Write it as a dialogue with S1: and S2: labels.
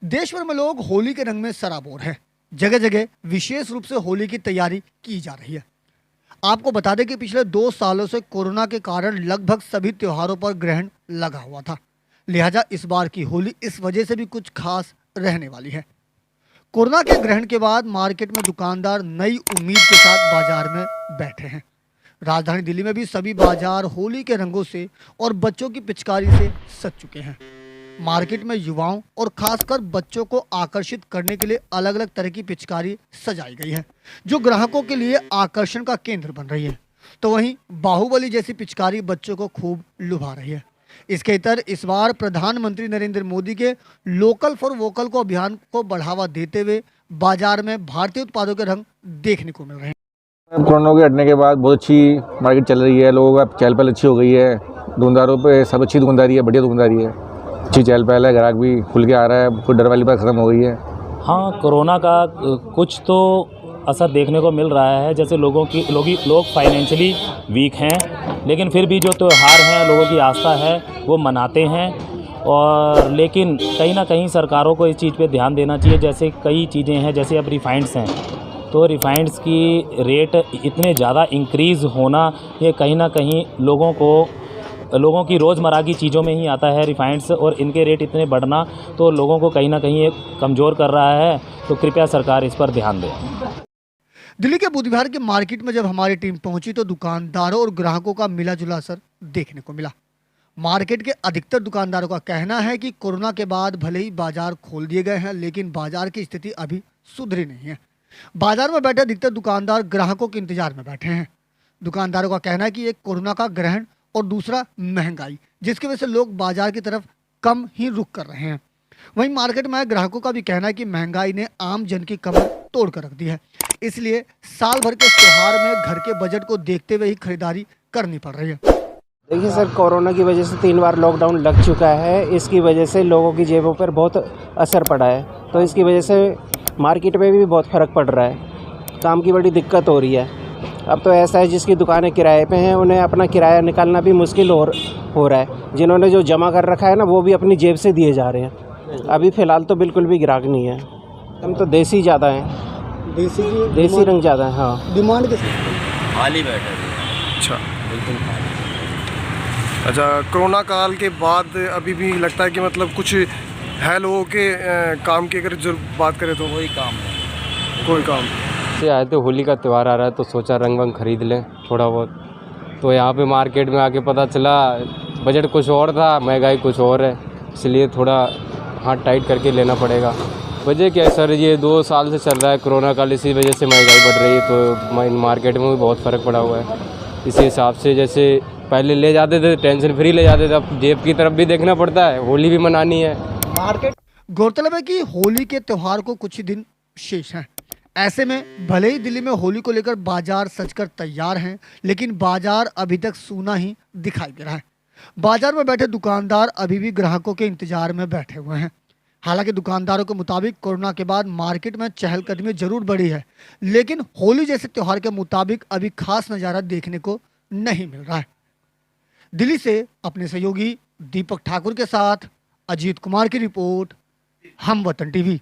S1: देश भर में लोग होली के रंग में सराबोर हैं। जगह जगह विशेष रूप से होली की तैयारी की जा रही है। आपको बता दें कि पिछले 2 सालों से कोरोना के कारण लगभग सभी त्योहारों पर ग्रहण लगा हुआ था। लिहाजा इस बार की होली इस वजह से भी कुछ खास रहने वाली है। कोरोना के ग्रहण के बाद मार्केट में दुकानदार नई उम्मीद के साथ बाजार में बैठे हैं। राजधानी दिल्ली में भी सभी बाजार होली के रंगों से और बच्चों की पिचकारी से सज चुके हैं। मार्केट में युवाओं और खासकर बच्चों को आकर्षित करने के लिए अलग अलग तरह की पिचकारी सजाई गई है, जो ग्राहकों के लिए आकर्षण का केंद्र बन रही है। तो वहीं बाहुबली जैसी पिचकारी बच्चों को खूब लुभा रही है। इसके इतर इस बार प्रधानमंत्री नरेंद्र मोदी के लोकल फॉर वोकल को अभियान को बढ़ावा देते हुए बाजार में भारतीय उत्पादों के रंग देखने को मिल रहे हैं।
S2: कोरोना के हटने के बाद बहुत अच्छी मार्केट चल रही है। लोगों का चहल पहल अच्छी हो गई है। दुकानदारों पे सब अच्छी दुकानदारी है, बढ़िया दुकानदारी है, अच्छी चहल पहल है, ग्राहक भी खुल के आ रहा है, कोई डर वाली बात खत्म हो गई है।
S3: हाँ, कोरोना का कुछ तो असर देखने को मिल रहा है। जैसे लोग फाइनेंशियली वीक हैं, लेकिन फिर भी जो त्यौहार हैं, लोगों की आस्था है, वो मनाते हैं। और लेकिन कहीं ना कहीं सरकारों को इस चीज़ पे ध्यान देना चाहिए। जैसे कई चीज़ें हैं, जैसे अब रिफाइंड्स हैं, तो रिफाइंड्स की रेट इतने ज़्यादा इंक्रीज़ होना, ये कहीं ना कहीं लोगों की रोज़मर्रा की चीज़ों में ही आता है रिफाइंड्स, और इनके रेट इतने बढ़ना तो लोगों को कहीं ना कहीं ये कमज़ोर कर रहा है। तो कृपया सरकार इस पर ध्यान दे।
S1: दिल्ली के बुधवार के मार्केट में जब हमारी टीम पहुंची तो दुकानदारों और ग्राहकों का मिला जुला असर देखने को मिला। मार्केट के अधिकतर दुकानदारों का कहना है कि कोरोना के बाद भले ही बाजार खोल दिए गए हैं, लेकिन बाजार की स्थिति अभी सुधरी नहीं है। बाजार में बैठे अधिकतर दुकानदार ग्राहकों के इंतजार में बैठे हैं। दुकानदारों का कहना है कि एक कोरोना का ग्रहण और दूसरा महंगाई, जिसकी वजह से लोग बाजार की तरफ कम ही रुख कर रहे हैं। वहीं मार्केट में ग्राहकों का भी कहना है कि महंगाई ने आम जन की कमर तोड़ कर रख दी है, इसलिए साल भर के त्योहार में घर के बजट को देखते हुए ही खरीदारी करनी पड़ रही है।
S4: देखिए सर, कोरोना की वजह से 3 बार लॉकडाउन लग चुका है। इसकी वजह से लोगों की जेबों पर बहुत असर पड़ा है, तो इसकी वजह से मार्केट में भी बहुत फ़र्क पड़ रहा है। काम की बड़ी दिक्कत हो रही है। अब तो ऐसा है, जिसकी दुकानें किराए पे हैं उन्हें अपना किराया निकालना भी मुश्किल हो रहा है। जिन्होंने जो जमा कर रखा है ना, वो भी अपनी जेब से दिए जा रहे हैं। अभी फ़िलहाल तो बिल्कुल भी ग्राहक नहीं है। हम तो देसी ज़्यादा हैं, देसी रंग ज़्यादा है। हाँ,
S1: डिमांड के
S5: खाली बैठे थे।
S6: अच्छा
S5: बिल्कुल खाली।
S6: अच्छा, कोरोना काल के बाद अभी भी लगता है कि मतलब कुछ है लोगों के काम की अगर जो बात करें तो
S5: कोई काम नहीं।
S6: कोई काम
S7: से आए थे। होली का त्यौहार आ रहा है तो सोचा रंग वंग खरीद लें थोड़ा बहुत। तो यहाँ पे मार्केट में आके पता चला बजट कुछ और था, महंगाई कुछ और है, इसलिए थोड़ा हाथ टाइट करके लेना पड़ेगा। वजह क्या है सर, ये 2 साल से चल रहा है कोरोना काल, इसी वजह से महंगाई बढ़ रही है, तो मार्केट में भी बहुत फ़र्क पड़ा हुआ है। इसी हिसाब से जैसे पहले ले जाते थे टेंशन फ्री ले जाते थे, अब जेब की तरफ भी देखना पड़ता है, होली भी मनानी है।
S1: मार्केट गौरतलब है कि होली के त्योहार को कुछ ही दिन शेष हैं। ऐसे में भले ही दिल्ली में होली को लेकर बाजार सजकर तैयार हैं, लेकिन बाजार अभी तक सूना ही दिखाई दे रहा है। बाजार में बैठे दुकानदार अभी भी ग्राहकों के इंतजार में बैठे हुए हैं। हालांकि दुकानदारों के मुताबिक कोरोना के बाद मार्केट में चहलकदमी जरूर बढ़ी है, लेकिन होली जैसे त्योहार के मुताबिक अभी खास नज़ारा देखने को नहीं मिल रहा है। दिल्ली से अपने सहयोगी दीपक ठाकुर के साथ अजीत कुमार की रिपोर्ट, हम वतन टीवी।